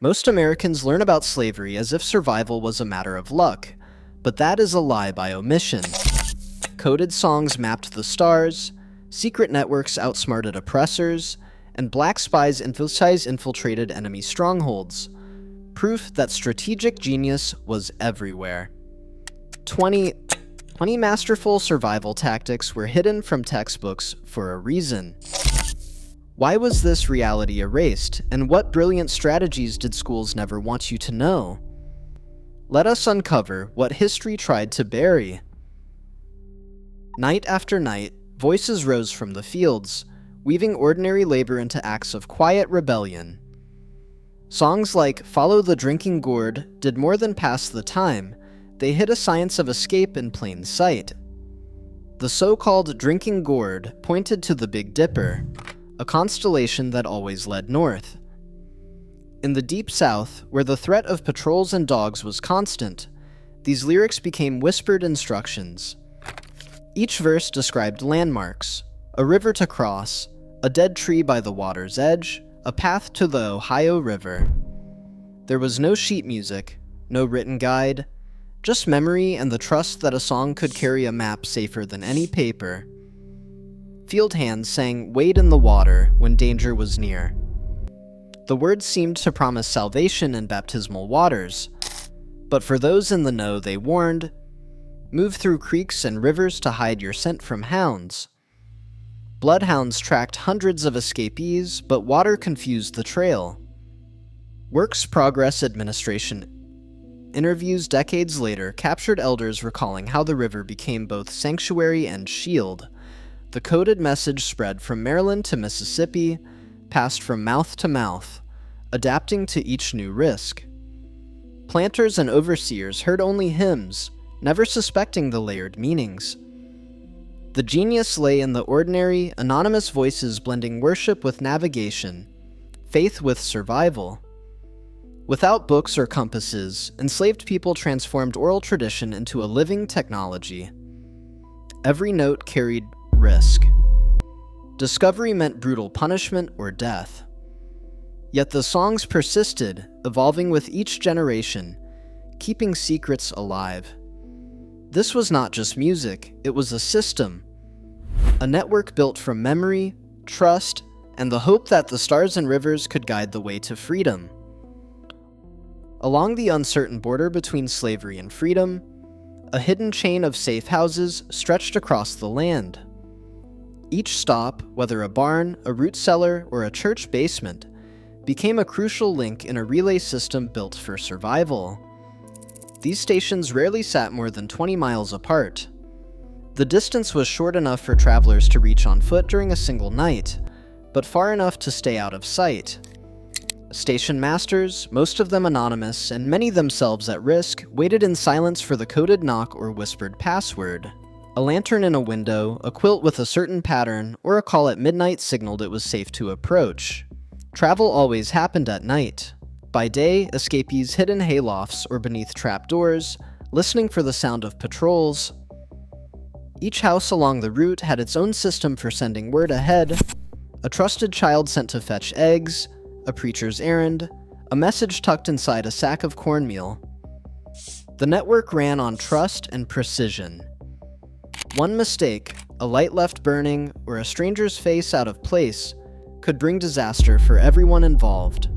Most Americans learn about slavery as if survival was a matter of luck, but that is a lie by omission. Coded songs mapped the stars, secret networks outsmarted oppressors, and black spies infiltrated enemy strongholds. Proof that strategic genius was everywhere. 20 masterful survival tactics were hidden from textbooks for a reason. Why was this reality erased, and what brilliant strategies did schools never want you to know? Let us uncover what history tried to bury. Night after night, voices rose from the fields, weaving ordinary labor into acts of quiet rebellion. Songs like "Follow the Drinking Gourd" did more than pass the time. They hid a science of escape in plain sight. The so-called Drinking Gourd pointed to the Big Dipper, a constellation that always led north. In the Deep South, where the threat of patrols and dogs was constant, these lyrics became whispered instructions. Each verse described landmarks: a river to cross, a dead tree by the water's edge, a path to the Ohio River. There was no sheet music, no written guide, just memory and the trust that a song could carry a map safer than any paper. Field hands sang "Wade in the water" when danger was near. The words seemed to promise salvation in baptismal waters, but for those in the know they warned, "Move through creeks and rivers to hide your scent from hounds." Bloodhounds tracked hundreds of escapees, but water confused the trail. Works Progress Administration interviews decades later captured elders recalling how the river became both sanctuary and shield. The coded message spread from Maryland to Mississippi, passed from mouth to mouth, adapting to each new risk. Planters and overseers heard only hymns, never suspecting the layered meanings. The genius lay in the ordinary, anonymous voices blending worship with navigation, faith with survival. Without books or compasses, enslaved people transformed oral tradition into a living technology. Every note carried risk. Discovery meant brutal punishment or death. Yet the songs persisted, evolving with each generation, keeping secrets alive. This was not just music, it was a system. A network built from memory, trust, and the hope that the stars and rivers could guide the way to freedom. Along the uncertain border between slavery and freedom, a hidden chain of safe houses stretched across the land. Each stop, whether a barn, a root cellar, or a church basement, became a crucial link in a relay system built for survival. These stations rarely sat more than 20 miles apart. The distance was short enough for travelers to reach on foot during a single night, but far enough to stay out of sight. Station masters, most of them anonymous and many themselves at risk, waited in silence for the coded knock or whispered password. A lantern in a window, a quilt with a certain pattern, or a call at midnight signaled it was safe to approach. Travel always happened at night. By day, escapees hid in haylofts or beneath trapdoors, listening for the sound of patrols. Each house along the route had its own system for sending word ahead: a trusted child sent to fetch eggs, a preacher's errand, a message tucked inside a sack of cornmeal. The network ran on trust and precision. One mistake, a light left burning, or a stranger's face out of place, could bring disaster for everyone involved.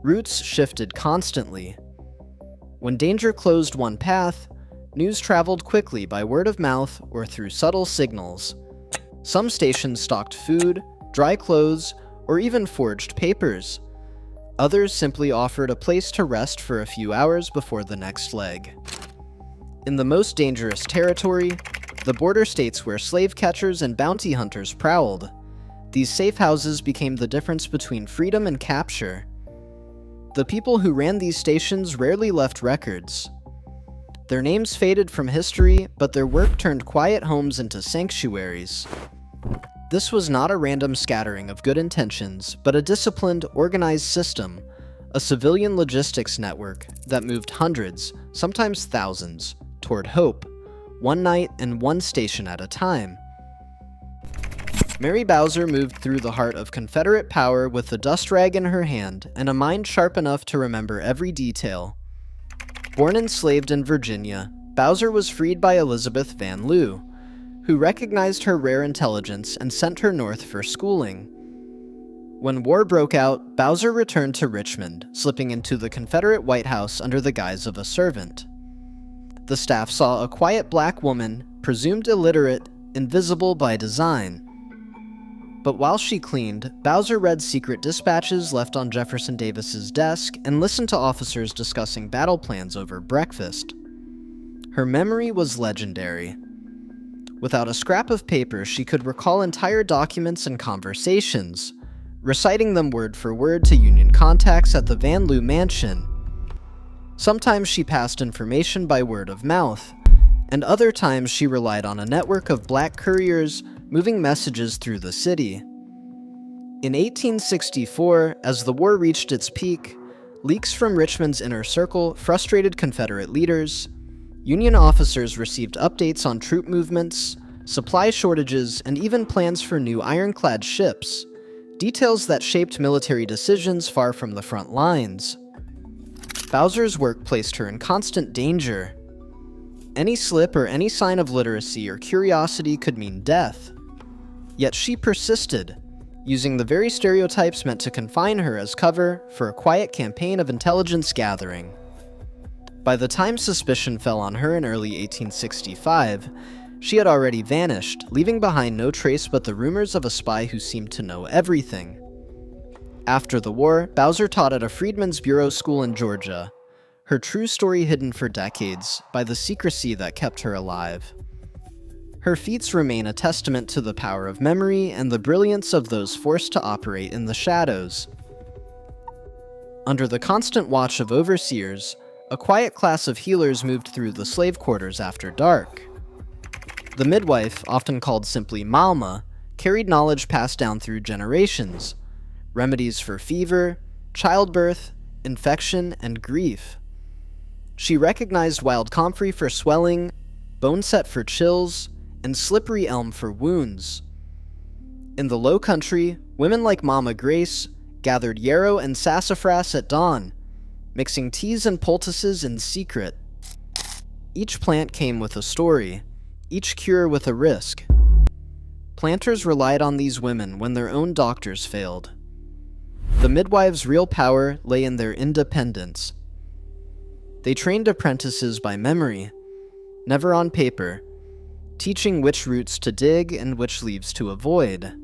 Routes shifted constantly. When danger closed one path, news traveled quickly by word of mouth or through subtle signals. Some stations stocked food, dry clothes, or even forged papers. Others simply offered a place to rest for a few hours before the next leg. In the most dangerous territory, the border states where slave catchers and bounty hunters prowled, these safe houses became the difference between freedom and capture. The people who ran these stations rarely left records. Their names faded from history, but their work turned quiet homes into sanctuaries. This was not a random scattering of good intentions, but a disciplined, organized system, a civilian logistics network that moved hundreds, sometimes thousands, toward hope, one night and one station at a time. Mary Bowser moved through the heart of Confederate power with a dust rag in her hand and a mind sharp enough to remember every detail. Born enslaved in Virginia, Bowser was freed by Elizabeth Van Lew, who recognized her rare intelligence and sent her north for schooling. When war broke out, Bowser returned to Richmond, slipping into the Confederate White House under the guise of a servant. The staff saw a quiet black woman, presumed illiterate, invisible by design. But while she cleaned, Bowser read secret dispatches left on Jefferson Davis's desk and listened to officers discussing battle plans over breakfast. Her memory was legendary. Without a scrap of paper, she could recall entire documents and conversations, reciting them word for word to Union contacts at the Van Lew mansion. Sometimes she passed information by word of mouth, and other times she relied on a network of black couriers moving messages through the city. In 1864, as the war reached its peak, leaks from Richmond's inner circle frustrated Confederate leaders. Union officers received updates on troop movements, supply shortages, and even plans for new ironclad ships, details that shaped military decisions far from the front lines. Bowser's work placed her in constant danger. Any slip or any sign of literacy or curiosity could mean death. Yet she persisted, using the very stereotypes meant to confine her as cover for a quiet campaign of intelligence gathering. By the time suspicion fell on her in early 1865, she had already vanished, leaving behind no trace but the rumors of a spy who seemed to know everything. After the war, Bowser taught at a Freedmen's Bureau school in Georgia, her true story hidden for decades by the secrecy that kept her alive. Her feats remain a testament to the power of memory and the brilliance of those forced to operate in the shadows. Under the constant watch of overseers, a quiet class of healers moved through the slave quarters after dark. The midwife, often called simply Malma, carried knowledge passed down through generations, remedies for fever, childbirth, infection, and grief. She recognized wild comfrey for swelling, boneset for chills, and slippery elm for wounds. In the Low Country, women like Mama Grace gathered yarrow and sassafras at dawn, mixing teas and poultices in secret. Each plant came with a story, each cure with a risk. Planters relied on these women when their own doctors failed. The midwives' real power lay in their independence. They trained apprentices by memory, never on paper, teaching which roots to dig and which leaves to avoid.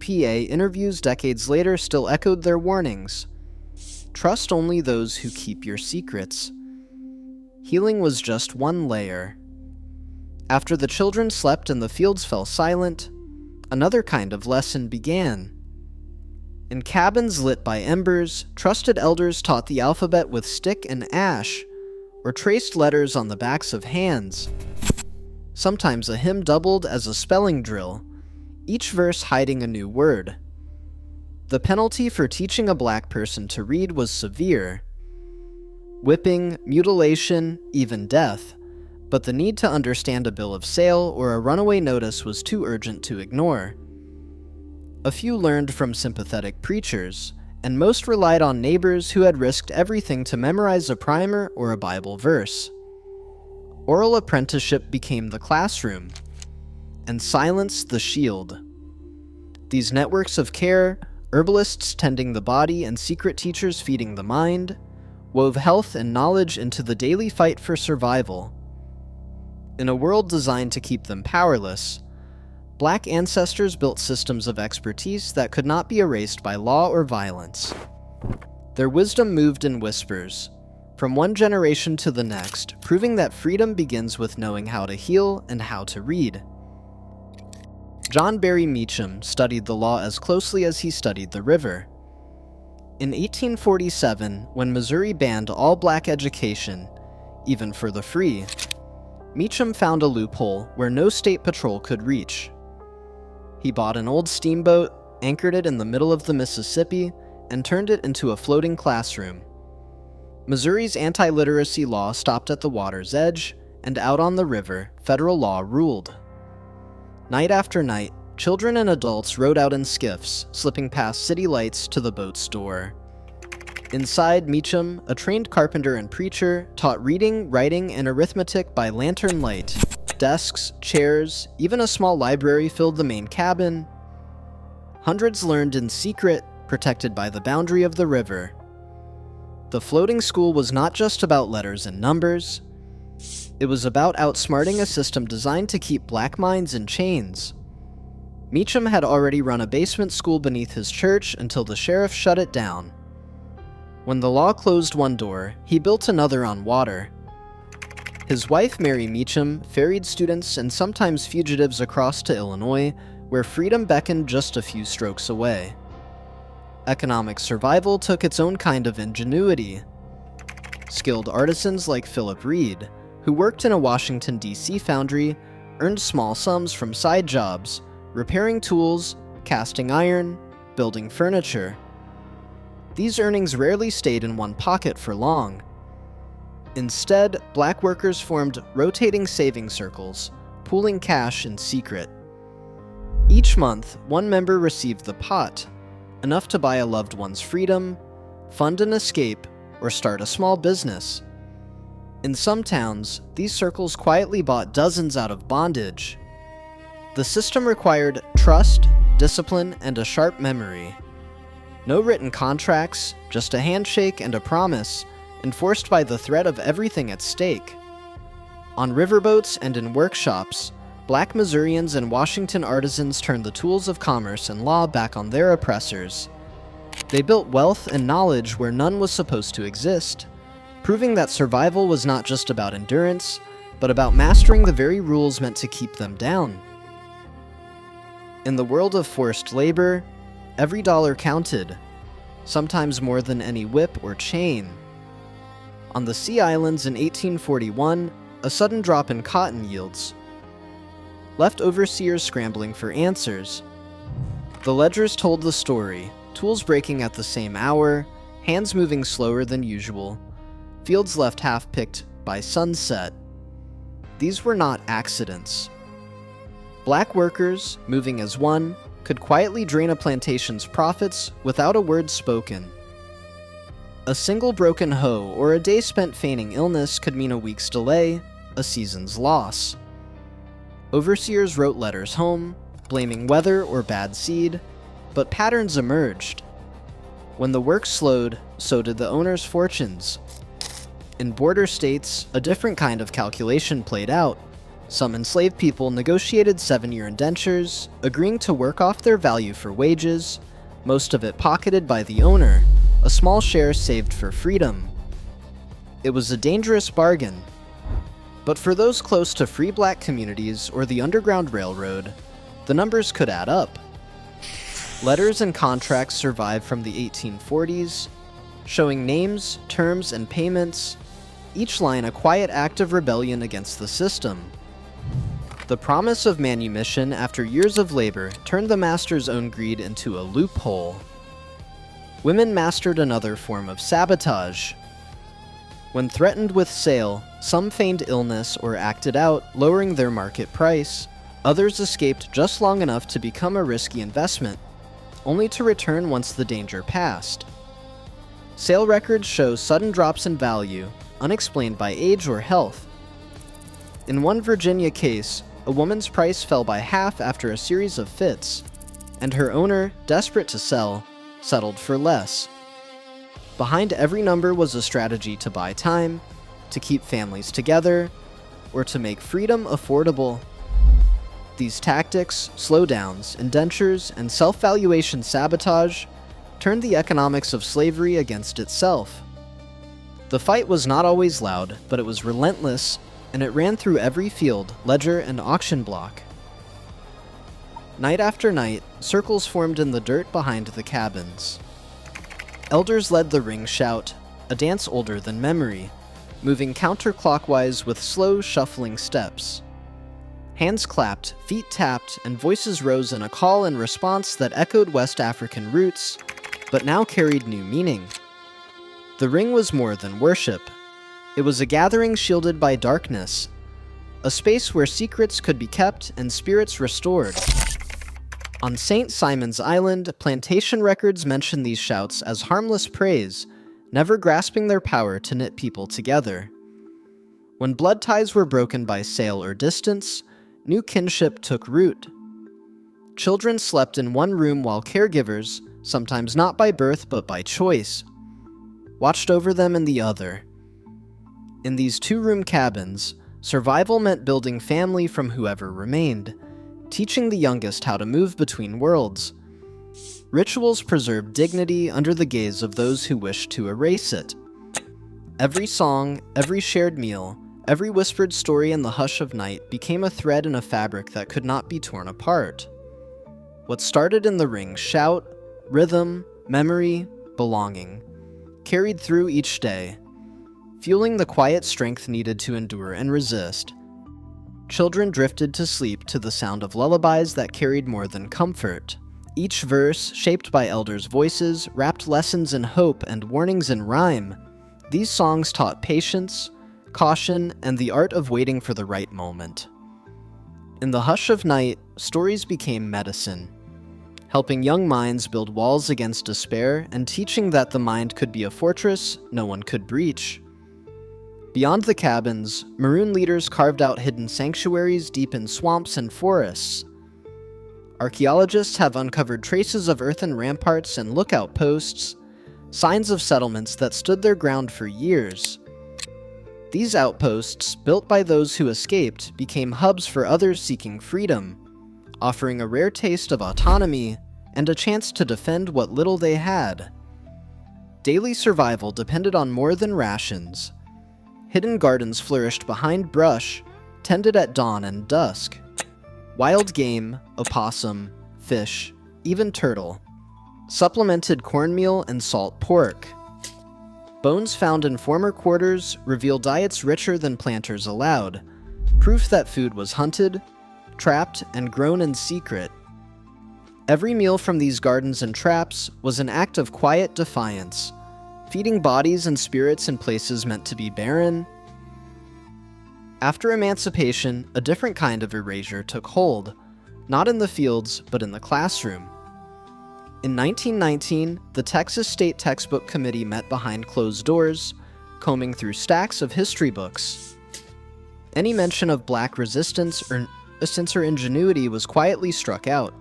PA interviews decades later still echoed their warnings. Trust only those who keep your secrets. Healing was just one layer. After the children slept and the fields fell silent, another kind of lesson began. In cabins lit by embers, trusted elders taught the alphabet with stick and ash, or traced letters on the backs of hands. Sometimes a hymn doubled as a spelling drill, each verse hiding a new word. The penalty for teaching a black person to read was severe: whipping, mutilation, even death, but the need to understand a bill of sale or a runaway notice was too urgent to ignore. A few learned from sympathetic preachers, and most relied on neighbors who had risked everything to memorize a primer or a Bible verse. Oral apprenticeship became the classroom, and silence the shield. These networks of care, herbalists tending the body and secret teachers feeding the mind, wove health and knowledge into the daily fight for survival. In a world designed to keep them powerless, Black ancestors built systems of expertise that could not be erased by law or violence. Their wisdom moved in whispers, from one generation to the next, proving that freedom begins with knowing how to heal and how to read. John Barry Meacham studied the law as closely as he studied the river. In 1847, when Missouri banned all black education, even for the free, Meacham found a loophole where no state patrol could reach. He bought an old steamboat, anchored it in the middle of the Mississippi, and turned it into a floating classroom. Missouri's anti-literacy law stopped at the water's edge, and out on the river, federal law ruled. Night after night, children and adults rode out in skiffs, slipping past city lights to the boat's door. Inside, Meacham, a trained carpenter and preacher, taught reading, writing, and arithmetic by lantern light. Desks, chairs, even a small library filled the main cabin. Hundreds learned in secret, protected by the boundary of the river. The floating school was not just about letters and numbers. It was about outsmarting a system designed to keep black minds in chains. Meacham had already run a basement school beneath his church until the sheriff shut it down. When the law closed one door, he built another on water. His wife, Mary Meacham, ferried students and sometimes fugitives across to Illinois, where freedom beckoned just a few strokes away. Economic survival took its own kind of ingenuity. Skilled artisans like Philip Reed, who worked in a Washington, D.C. foundry, earned small sums from side jobs, repairing tools, casting iron, building furniture. These earnings rarely stayed in one pocket for long. Instead, black workers formed rotating saving circles, pooling cash in secret. Each month, one member received the pot, enough to buy a loved one's freedom, fund an escape, or start a small business. In some towns, these circles quietly bought dozens out of bondage. The system required trust, discipline, and a sharp memory. No written contracts, just a handshake and a promise, enforced by the threat of everything at stake. On riverboats and in workshops, black Missourians and Washington artisans turned the tools of commerce and law back on their oppressors. They built wealth and knowledge where none was supposed to exist, proving that survival was not just about endurance, but about mastering the very rules meant to keep them down. In the world of forced labor, every dollar counted, sometimes more than any whip or chain. On the Sea Islands in 1841, a sudden drop in cotton yields left overseers scrambling for answers. The ledgers told the story, tools breaking at the same hour, hands moving slower than usual, fields left half-picked by sunset. These were not accidents. Black workers, moving as one, could quietly drain a plantation's profits without a word spoken. A single broken hoe or a day spent feigning illness could mean a week's delay, a season's loss. Overseers wrote letters home, blaming weather or bad seed, but patterns emerged. When the work slowed, so did the owners' fortunes. In border states, a different kind of calculation played out. Some enslaved people negotiated 7-year indentures, agreeing to work off their value for wages, most of it pocketed by the owner, a small share saved for freedom. It was a dangerous bargain. But for those close to free black communities or the Underground Railroad, the numbers could add up. Letters and contracts survived from the 1840s, showing names, terms, and payments, each line a quiet act of rebellion against the system. The promise of manumission after years of labor turned the master's own greed into a loophole. Women mastered another form of sabotage. When threatened with sale, some feigned illness or acted out, lowering their market price. Others escaped just long enough to become a risky investment, only to return once the danger passed. Sale records show sudden drops in value, unexplained by age or health. In one Virginia case, a woman's price fell by half after a series of fits, and her owner, desperate to sell, settled for less. Behind every number was a strategy to buy time, to keep families together, or to make freedom affordable. These tactics, slowdowns, indentures, and self-valuation sabotage turned the economics of slavery against itself. The fight was not always loud, but it was relentless, and it ran through every field, ledger, and auction block. Night after night, circles formed in the dirt behind the cabins. Elders led the ring shout, a dance older than memory, moving counterclockwise with slow, shuffling steps. Hands clapped, feet tapped, and voices rose in a call and response that echoed West African roots, but now carried new meaning. The ring was more than worship. It was a gathering shielded by darkness, a space where secrets could be kept and spirits restored. On St. Simon's Island, plantation records mention these shouts as harmless praise, never grasping their power to knit people together. When blood ties were broken by sale or distance, new kinship took root. Children slept in one room while caregivers, sometimes not by birth but by choice, watched over them in the other. In these two-room cabins, survival meant building family from whoever remained, teaching the youngest how to move between worlds. Rituals preserved dignity under the gaze of those who wished to erase it. Every song, every shared meal, every whispered story in the hush of night became a thread in a fabric that could not be torn apart. What started in the ring's shout, rhythm, memory, belonging, carried through each day, fueling the quiet strength needed to endure and resist. Children drifted to sleep to the sound of lullabies that carried more than comfort. Each verse, shaped by elders' voices, wrapped lessons in hope and warnings in rhyme. These songs taught patience, caution, and the art of waiting for the right moment. In the hush of night, stories became medicine, helping young minds build walls against despair and teaching that the mind could be a fortress no one could breach. Beyond the cabins, Maroon leaders carved out hidden sanctuaries deep in swamps and forests. Archaeologists have uncovered traces of earthen ramparts and lookout posts, signs of settlements that stood their ground for years. These outposts, built by those who escaped, became hubs for others seeking freedom, offering a rare taste of autonomy and a chance to defend what little they had. Daily survival depended on more than rations. Hidden gardens flourished behind brush, tended at dawn and dusk. Wild game, opossum, fish, even turtle, supplemented cornmeal and salt pork. Bones found in former quarters reveal diets richer than planters allowed, proof that food was hunted, trapped, and grown in secret. Every meal from these gardens and traps was an act of quiet defiance, feeding bodies and spirits in places meant to be barren. After emancipation, a different kind of erasure took hold, not in the fields, but in the classroom. In 1919, the Texas State Textbook Committee met behind closed doors, combing through stacks of history books. Any mention of black resistance or ingenuity was quietly struck out.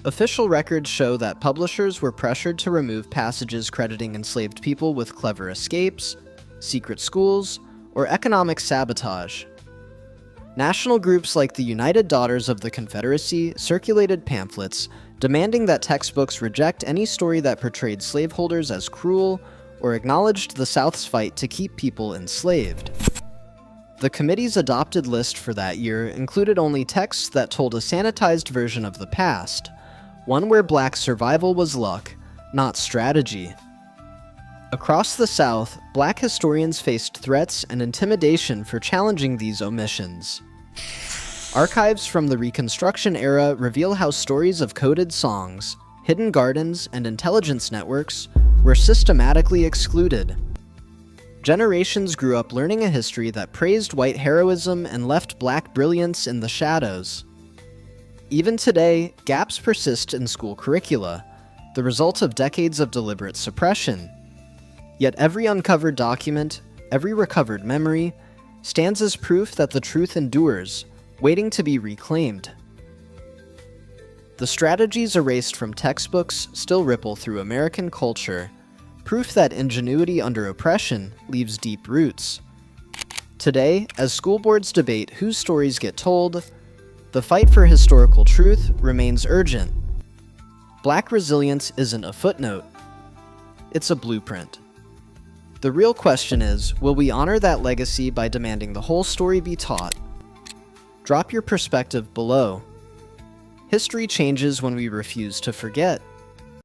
Official records show that publishers were pressured to remove passages crediting enslaved people with clever escapes, secret schools, or economic sabotage. National groups like the United Daughters of the Confederacy circulated pamphlets demanding that textbooks reject any story that portrayed slaveholders as cruel or acknowledged the South's fight to keep people enslaved. The committee's adopted list for that year included only texts that told a sanitized version of the past, one where black survival was luck, not strategy. Across the South, black historians faced threats and intimidation for challenging these omissions. Archives from the Reconstruction era reveal how stories of coded songs, hidden gardens, and intelligence networks were systematically excluded. Generations grew up learning a history that praised white heroism and left black brilliance in the shadows. Even today, gaps persist in school curricula, the result of decades of deliberate suppression. Yet every uncovered document, every recovered memory, stands as proof that the truth endures, waiting to be reclaimed. The strategies erased from textbooks still ripple through American culture, proof that ingenuity under oppression leaves deep roots. Today, as school boards debate whose stories get told, the fight for historical truth remains urgent. Black resilience isn't a footnote, it's a blueprint. The real question is, will we honor that legacy by demanding the whole story be taught? Drop your perspective below. History changes when we refuse to forget.